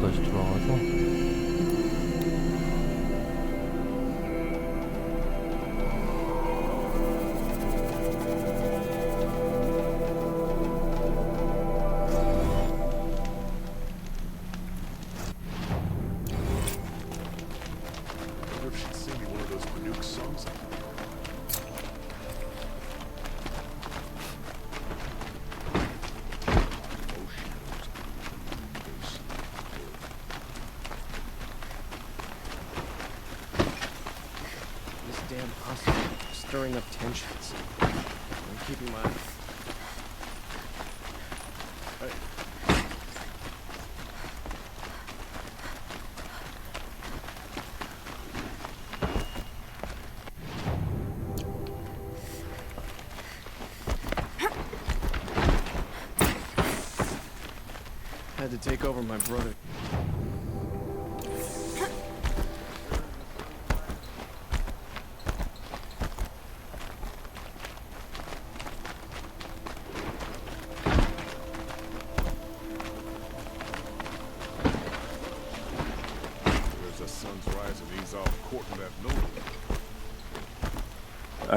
안쪽까지 들어가서 Damn hostile, stirring up tensions. I'm keeping my... Had to take over my brother.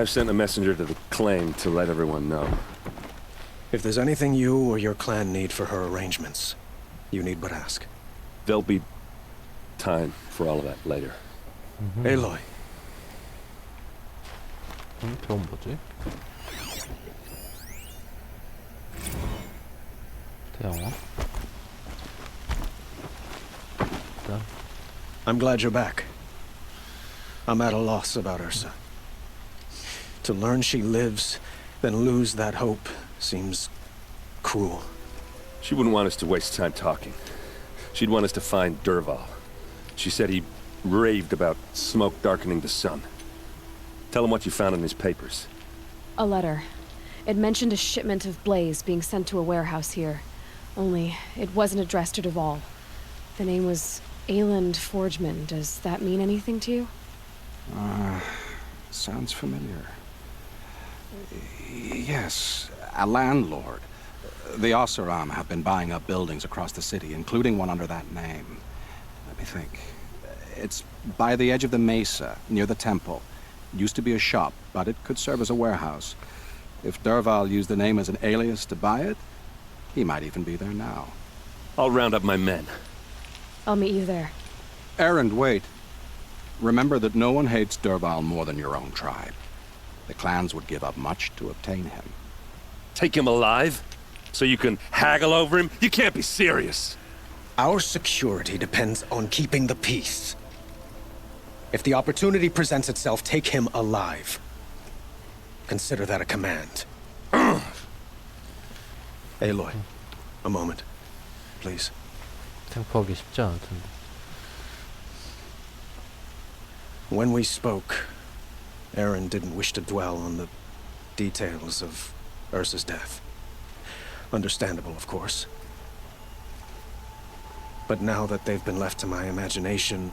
I've sent a messenger to the claim to let everyone know. If there's anything you or your clan need for her arrangements, you need but ask. There'll be time for all of that later. Aloy. 배운 뭐지? 대영화? 일단 I'm glad you're back. I'm at a loss about Ursa. To learn she lives, then lose that hope, seems cruel. She wouldn't want us to waste time talking. She'd want us to find Dervahl. She said he raved about smoke darkening the sun. Tell him what you found in his papers. A letter. It mentioned a shipment of blaze being sent to a warehouse here. Only, it wasn't addressed to Dervahl. The name was Ayland Forgeman. Does that mean anything to you? Sounds familiar. Yes, a landlord. The Oseram have been buying up buildings across the city, including one under that name. Let me think. It's by the edge of the mesa, near the temple. Used to be a shop, but it could serve as a warehouse. If Dervahl used the name as an alias to buy it, he might even be there now. I'll round up my men. I'll meet you there. Erend, wait. Remember that no one hates Dervahl more than your own tribe. The clans would give up much to obtain him. Take him alive? So you can haggle over him? You can't be serious. Our security depends on keeping the peace. If the opportunity presents itself, take him alive. Consider that a command. Aloy, a moment, please. 탱포하기 쉽지 않을 텐데. When we spoke, Aaron didn't wish to dwell on the details of Ursa's death. Understandable, of course. But now that they've been left to my imagination,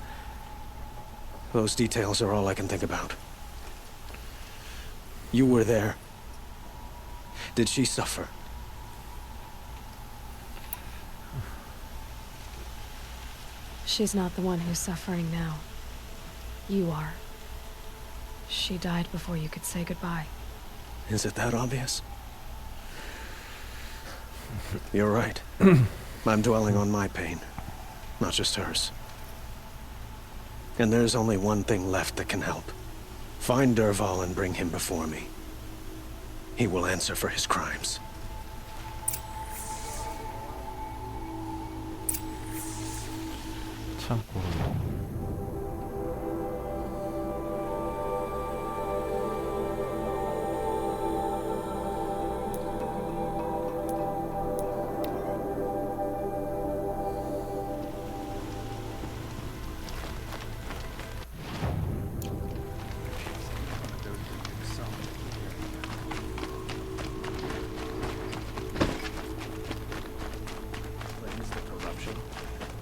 those details are all I can think about. You were there. Did she suffer? She's not the one who's suffering now. You are. She died before you could say goodbye. Is it that obvious? You're right. I'm dwelling on my pain, not just hers. And there's only one thing left that can help. Find Dervahl and bring him before me. He will answer for his crimes. 창고로.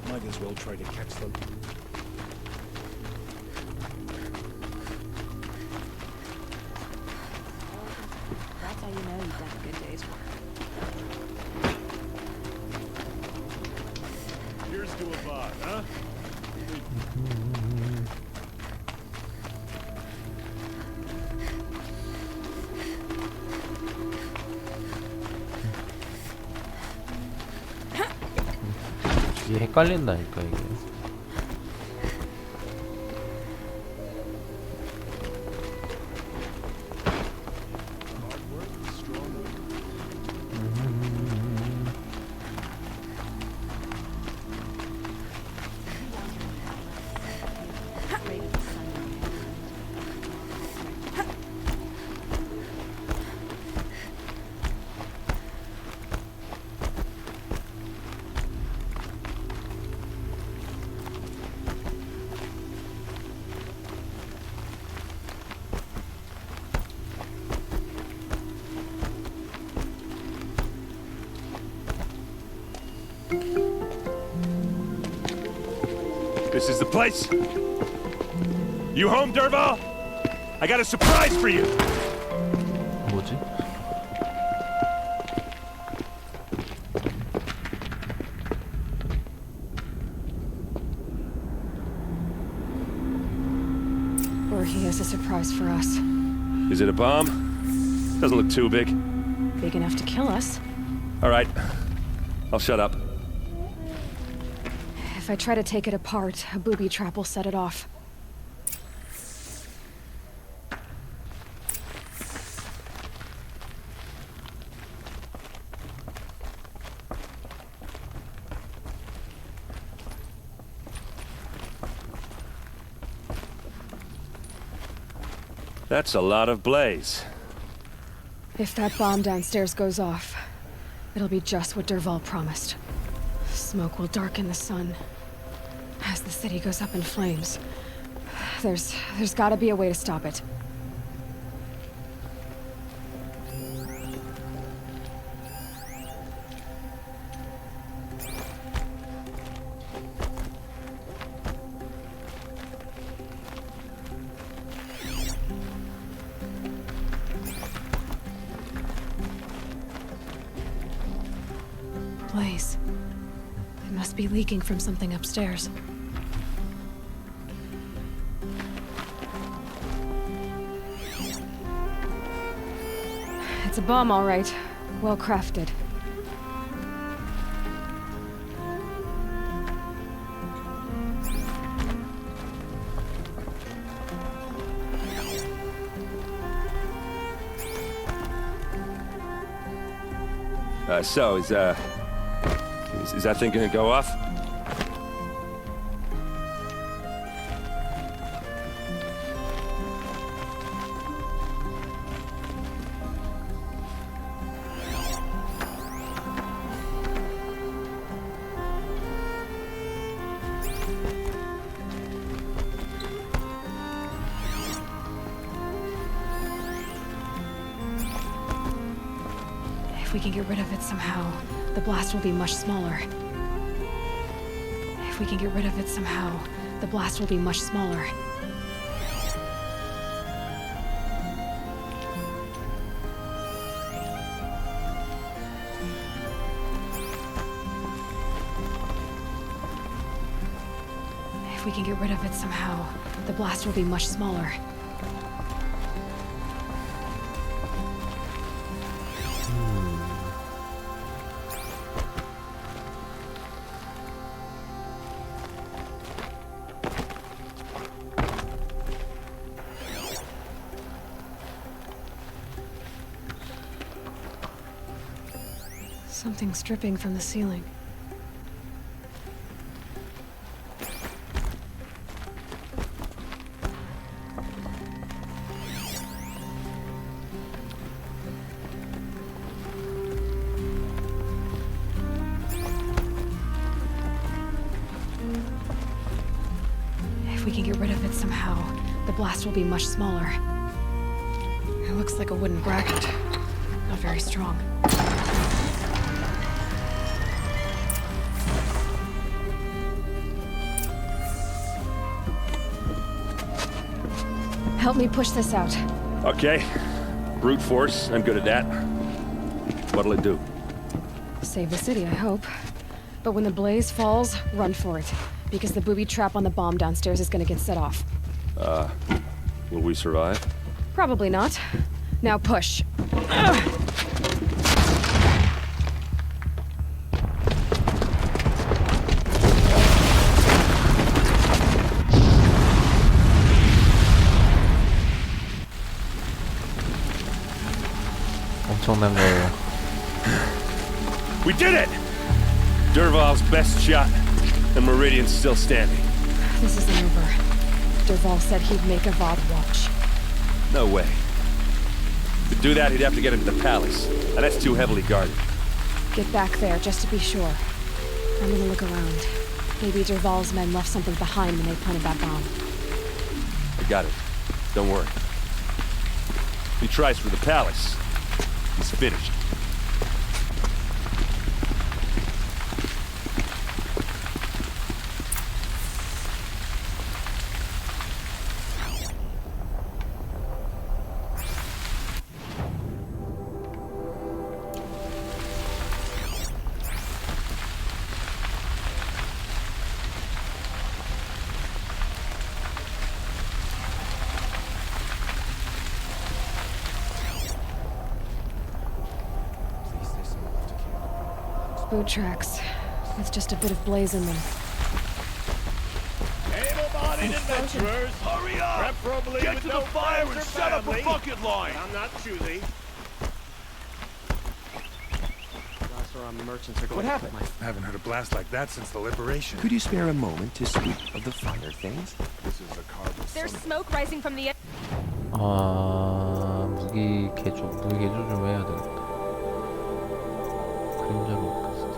Might as well try to catch them. That's how you know you've done a good day's work. Here's 이게 헷갈린다니까 이게. This is the place. You home, Dervahl? I got a surprise for you. 뭐지? Or he has a surprise for us. Is it a bomb? Doesn't look too big. Big enough to kill us. All right. I'll shut up. If I try to take it apart, a booby trap will set it off. That's a lot of blaze. If that bomb downstairs goes off, it'll be just what Dervahl promised. Smoke will darken the sun as the city goes up in flames. There's gotta be a way to stop it. Blaze. It must be leaking from something upstairs. It's a bomb, all right. Well crafted. So, is that thing gonna go off? If we can get rid of it somehow, the blast will be much smaller. If we can get rid of it somehow, the blast will be much smaller. If we can get rid of it somehow, the blast will be much smaller. Something's dripping from the ceiling. If we can get rid of it somehow, the blast will be much smaller. It looks like a wooden bracket. Not very strong. Help me push this out. Okay. Brute force, I'm good at that. What'll it do? Save the city, I hope. But when the blaze falls, run for it. Because the booby trap on the bomb downstairs is gonna get set off. Will we survive? Probably not. Now push. 엄청난 거예요. We did it! Derval's best shot, and Meridian's still standing. This isn't over. Derval said he'd make a VOD watch. No way. To do that, he'd have to get into the palace, and that's too heavily guarded. Get back there, just to be sure. I'm gonna look around. Maybe Derval's men left something behind when they planted that bomb. I got it. Don't worry. If he tries for the palace, he's finished. Boot tracks. With just a bit of blaze in them. Able-bodied adventurers, hurry up! Preferably get to the fire and set up a bucket line. I'm not choosy. Around the merchants are going What to happened? put my Haven't heard a blast like that since the liberation. Could you spare a moment to speak of the finer things? This is a carbon. There's smoke rising from the 무기 개조 좀 해야 되겠다. 그림자 로크스트.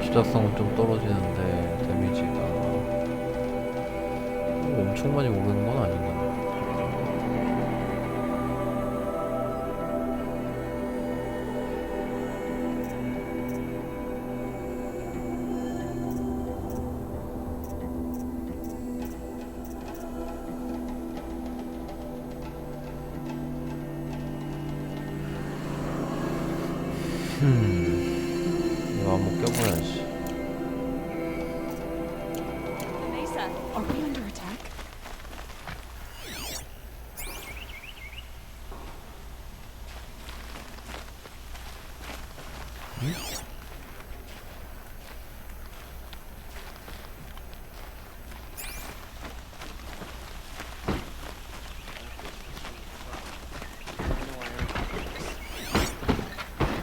주작성은 좀 떨어지는데 데미지가 엄청 많이 오르는 건 아닌가? 이거 한번 껴봐야지. Mesa. Are we under attack?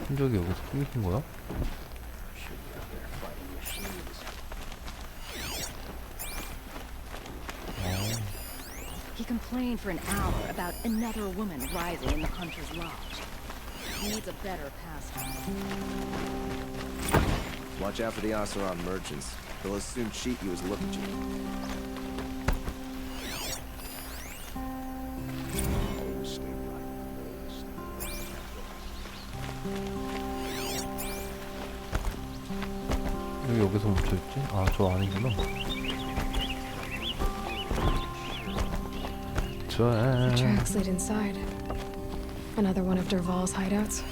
흔적이 여기서 끊긴 거야? He complained for an hour about another woman rising in the hunter's lodge. He needs a better pastime. Watch out for the Oseram merchants. They'll as soon cheat you as look at you. 왜 여기서 멈춰있지? 아, 저 아니구나. The tracks lead inside. Another one of Derval's hideouts.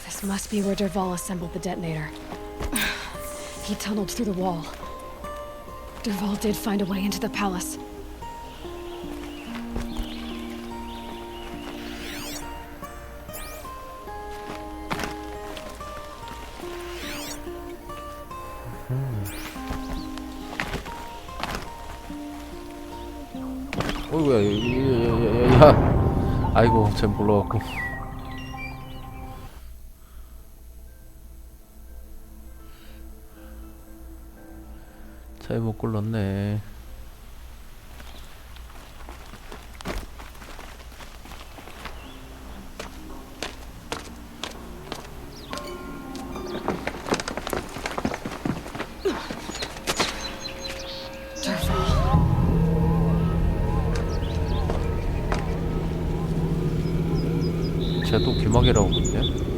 This must be where Derval assembled the detonator. He tunneled through the wall. Derval did find a way into the palace. 어이구야, 야. 아이고, 쟨 몰라갖고. 잘못 골랐네. 쟤도 귀마개라고 그러네.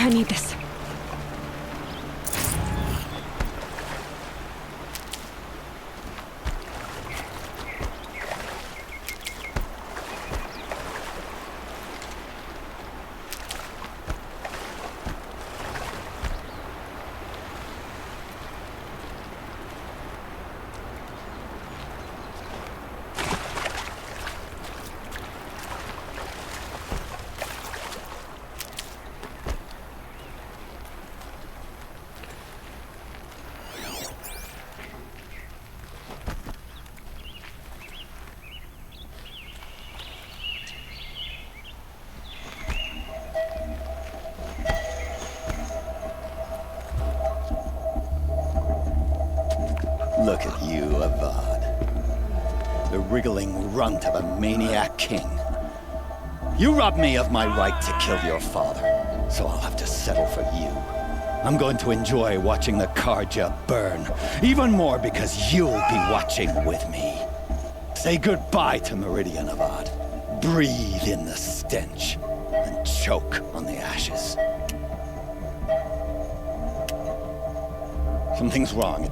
I need this. Look at you, Avad. The wriggling runt of a maniac king. You robbed me of my right to kill your father, so I'll have to settle for you. I'm going to enjoy watching the Karja burn, even more because you'll be watching with me. Say goodbye to Meridian, Avad. Breathe in the stench, and choke on the ashes. Something's wrong.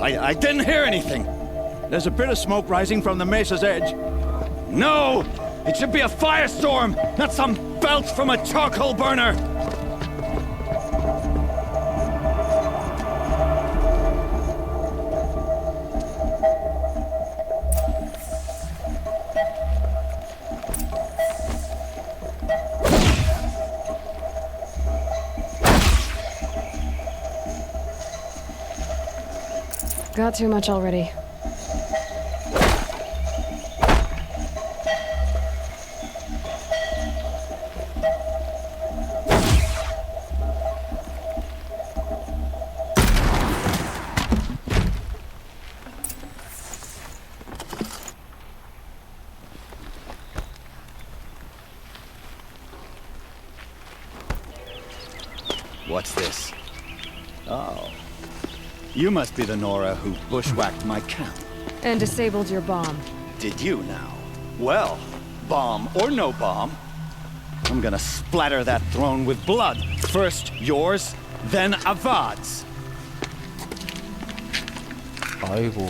I didn't hear anything. There's a bit of smoke rising from the mesa's edge. No! It should be a firestorm, not some belch from a charcoal burner! Got too much already. What's this? Oh. You must be the Nora who bushwhacked my camp. And disabled your bomb. Did you now? Well, bomb or no bomb, I'm gonna splatter that throne with blood. First yours, then Avad's. 아이고.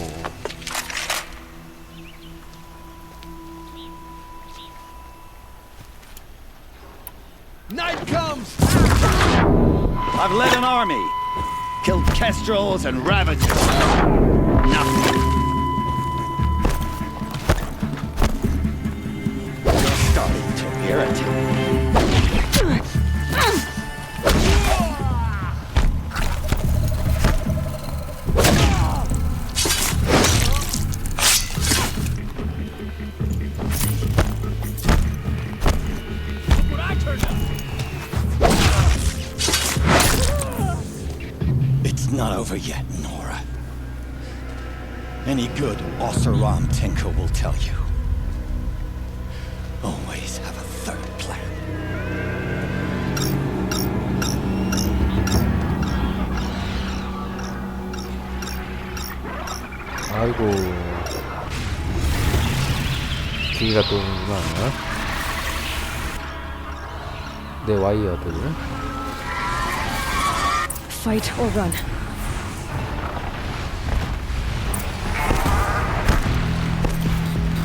Night comes! I've led an army. Killed kestrels and ravagers. Nothing. You're starting to irritate. It's not over yet, Nora. Any good Oseram tinker will tell you. Always have a third plan. 아이고. 기기가 또 오는구나. 내 와이어들. Fight or run.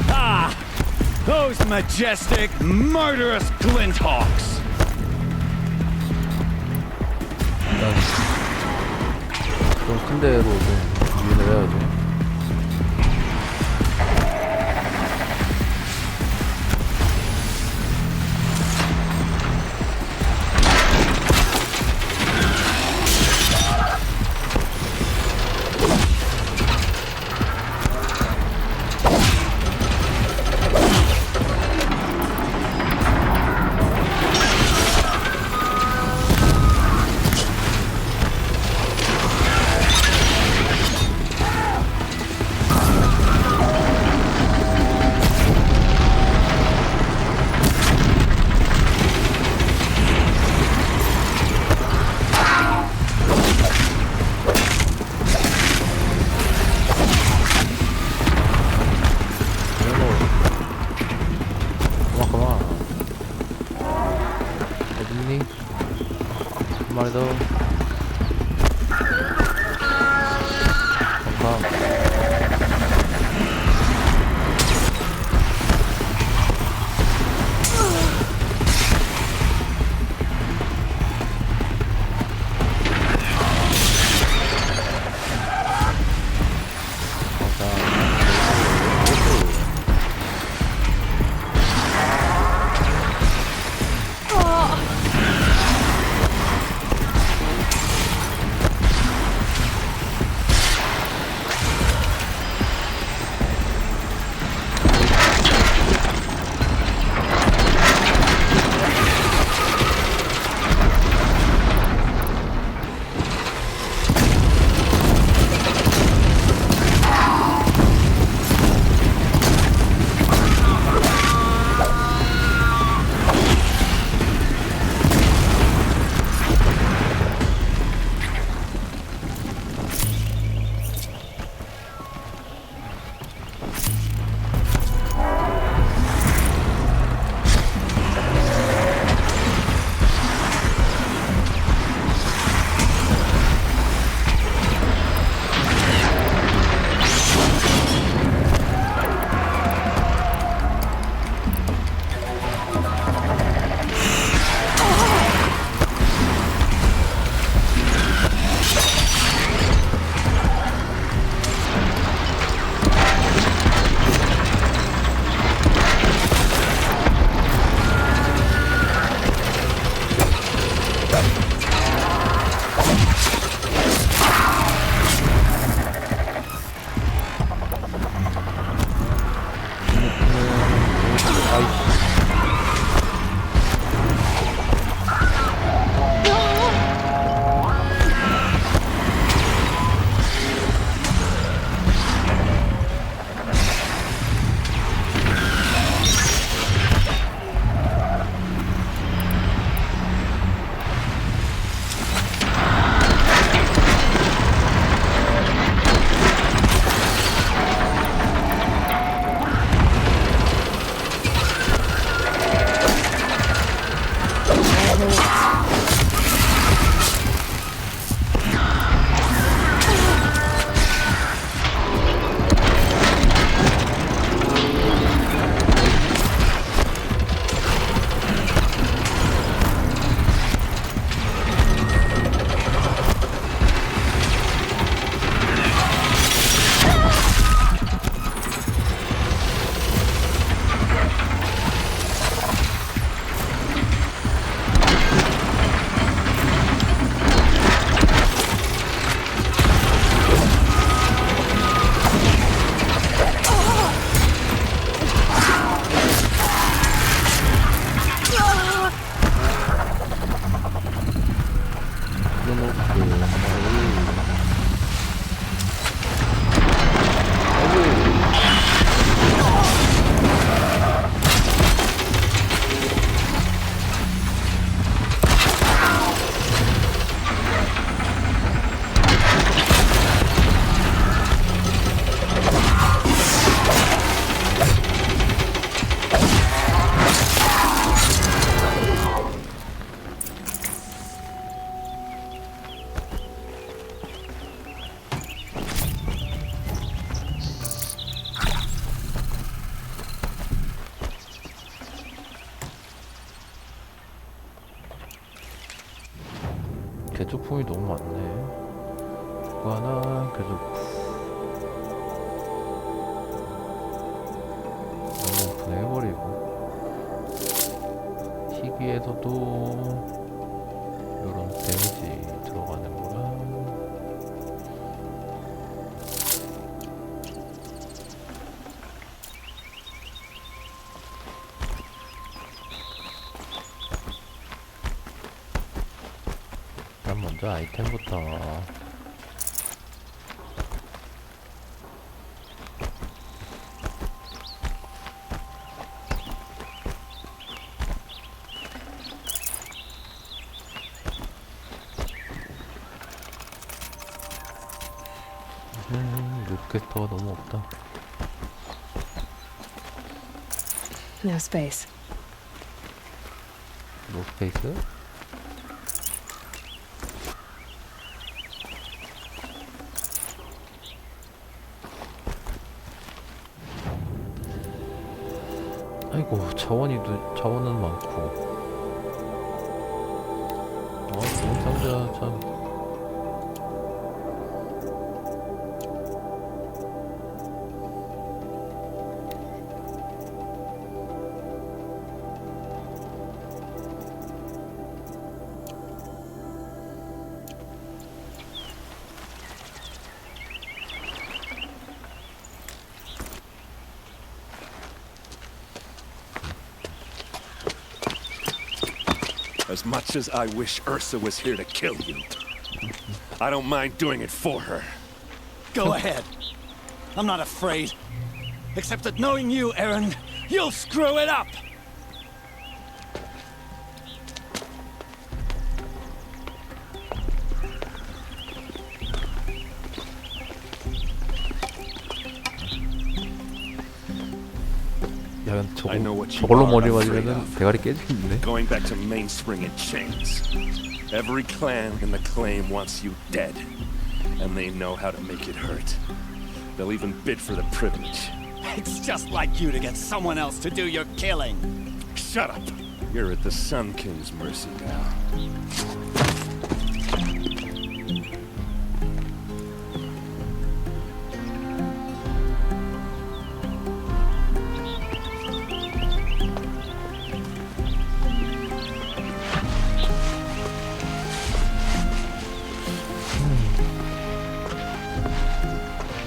Ah! Those majestic, murderous glinthawks! 일단 좀 큰 데로 좀 유인을 해야죠. 어딨니? 한 마리 더. 감사. 개조품이 너무 많네. 그거 하나 개조품. 너무 분해해버리고. 희귀에서도 요런 데미지 들어가는 거라. 일단 먼저 아이템부터. 루트캐스터가 너무 없다. No space. 노스페이스? 아이고 자원은 많고. 좋은 상자 참. As much as I wish Ursa was here to kill you, I don't mind doing it for her. Go ahead. I'm not afraid. Except that knowing you, Aaron, you'll screw it up! 야, I know what you 저걸로 are 머리 afraid 맞으면 of. 대가리 깨지는데? Going back to Mainspring in chains. Every clan in the claim wants you dead, and they know how to make it hurt. They'll even bid for the privilege. It's just like you to get someone else to do your killing. Shut up! You're at the Sun King's mercy now.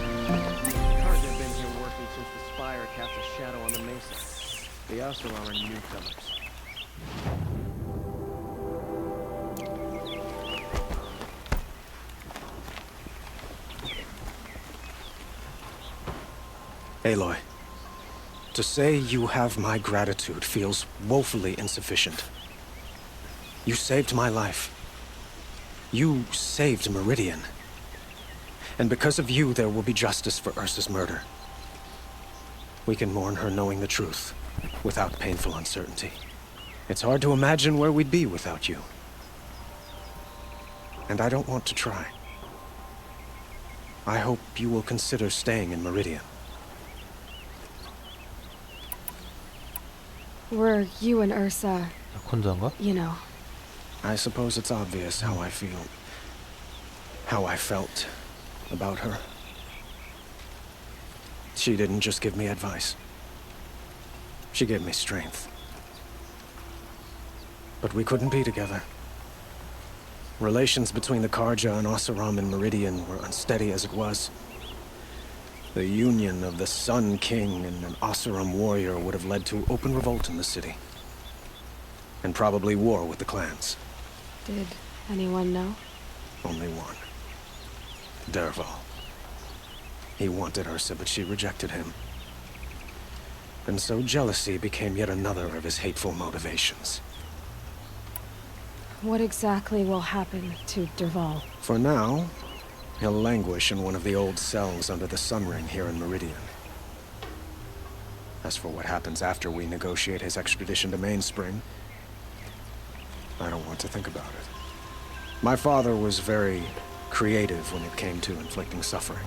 Guards have been here working since the spire cast a shadow on the mesa. The Oseram are newcomers. Aloy, to say you have my gratitude feels woefully insufficient. You saved my life. You saved Meridian. And because of you, there will be justice for Ursa's murder. We can mourn her knowing the truth, without painful uncertainty. It's hard to imagine where we'd be without you. And I don't want to try. I hope you will consider staying in Meridian. Were you and Ursa, 혼자인가? you know, I suppose it's obvious how I feel. How I felt about her. She didn't just give me advice. She gave me strength. But we couldn't be together. Relations between the Karja and Oseram and Meridian were unsteady as it was. The union of the Sun King and an Oseram warrior would have led to open revolt in the city. And probably war with the clans. did anyone know? Only one. Dervahl. He wanted Ursa, but she rejected him. And so jealousy became yet another of his hateful motivations. What exactly will happen to Dervahl? For now, he'll languish in one of the old cells under the Sun Ring here in Meridian. As for what happens after we negotiate his extradition to Mainspring, I don't want to think about it. My father was very creative when it came to inflicting suffering.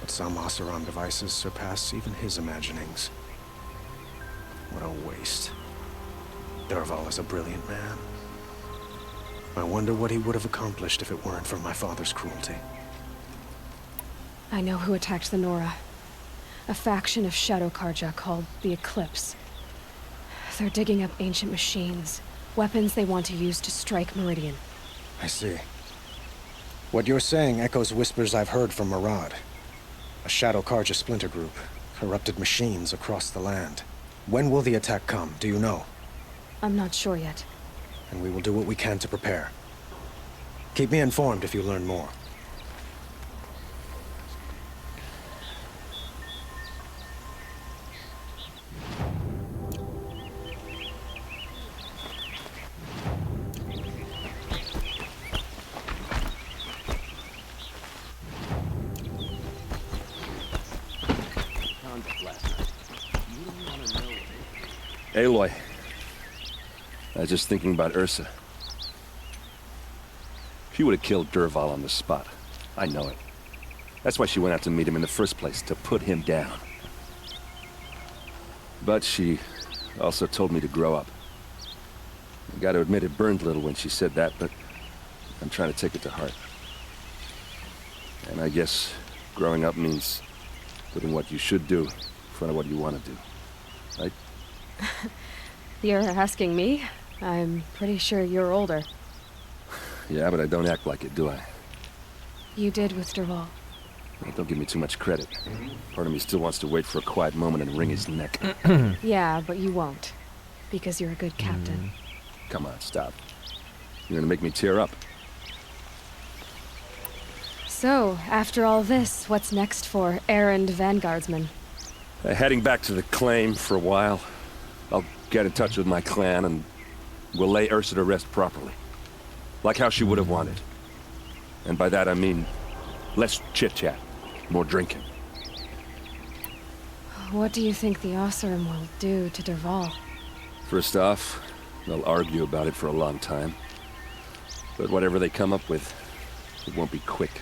But some Oseram devices surpass even his imaginings. What a waste. Dervahl is a brilliant man. I wonder what he would have accomplished if it weren't for my father's cruelty. I know who attacked the Nora. A faction of Shadow Karja called the Eclipse. They're digging up ancient machines, weapons they want to use to strike Meridian. I see. What you're saying echoes whispers I've heard from Murad. A Shadow Karja splinter group, corrupted machines across the land. When will the attack come, do you know? I'm not sure yet. And we will do what we can to prepare. Keep me informed if you learn more. Aloy. I was just thinking about Ursa. She would have killed Dervahl on the spot. I know it. That's why she went out to meet him in the first place, to put him down. But she also told me to grow up. I gotta admit it burned a little when she said that, but I'm trying to take it to heart. And I guess growing up means putting what you should do in front of what you want to do. Right? You're asking me? I'm pretty sure you're older. Yeah, but I don't act like it, do I? You did with Dervahl. Well, don't give me too much credit. Part of me still wants to wait for a quiet moment and wring his neck. Yeah, but you won't. Because you're a good captain. Come on, stop. You're gonna make me tear up. So, after all this, what's next for errand vanguardsman? Heading back to the claim for a while. I'll get in touch with my clan and we'll lay Ursa to rest properly. Like how she would have wanted. And by that I mean less chit-chat, more drinking. What do you think the Oseram will do to Dervahl? First off, they'll argue about it for a long time. But whatever they come up with, it won't be quick.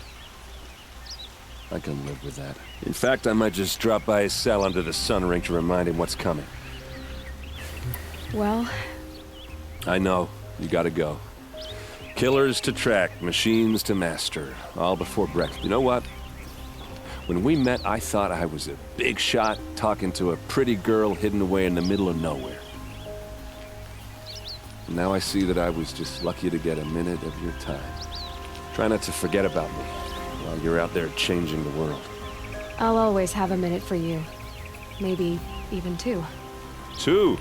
I can live with that. In fact, I might just drop by his cell under the sun ring to remind him what's coming. Well... I know. You gotta go. Killers to track, machines to master. All before breakfast. You know what? When we met, I thought I was a big shot talking to a pretty girl hidden away in the middle of nowhere. Now I see that I was just lucky to get a minute of your time. Try not to forget about me while you're out there changing the world. I'll always have a minute for you. Maybe even two. Two?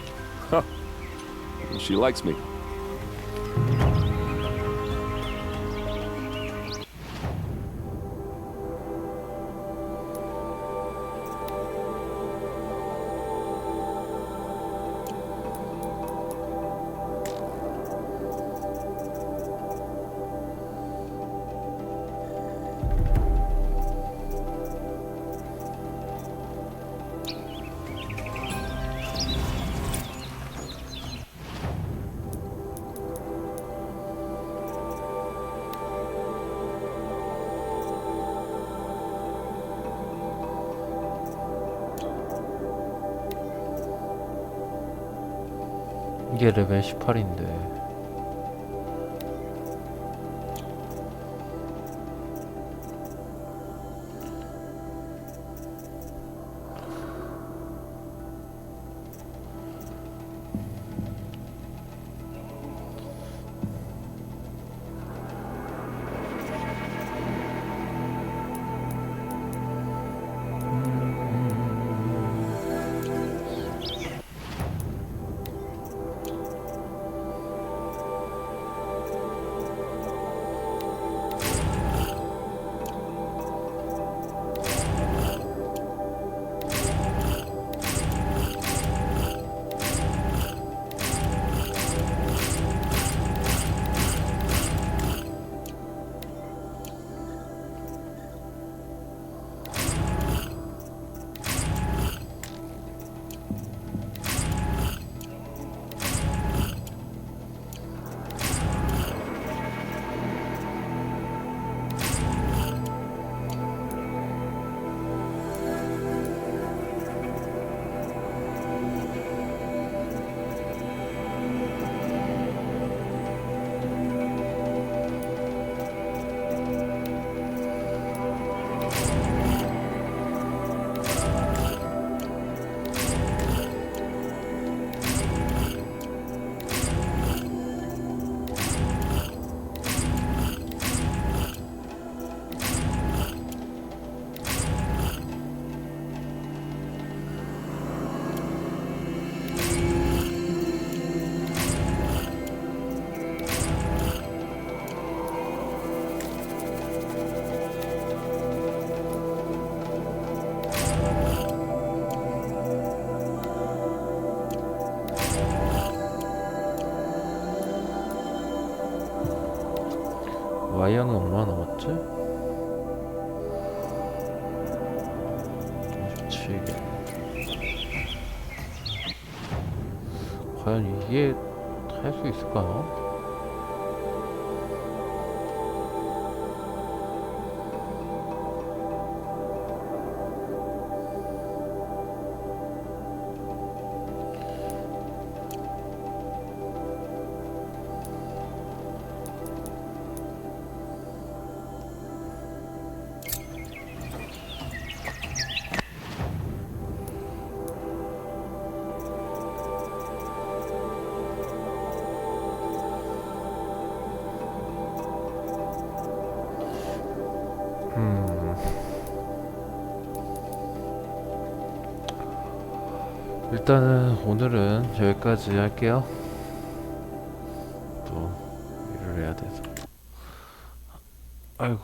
Huh. She likes me. 이게 레벨 18인데 기한은 얼마나 남았지? 27개. 과연 이게 할 수 있을까요? 일단은 오늘은 여기까지 할게요. 또 일을 해야 돼서. 아이고.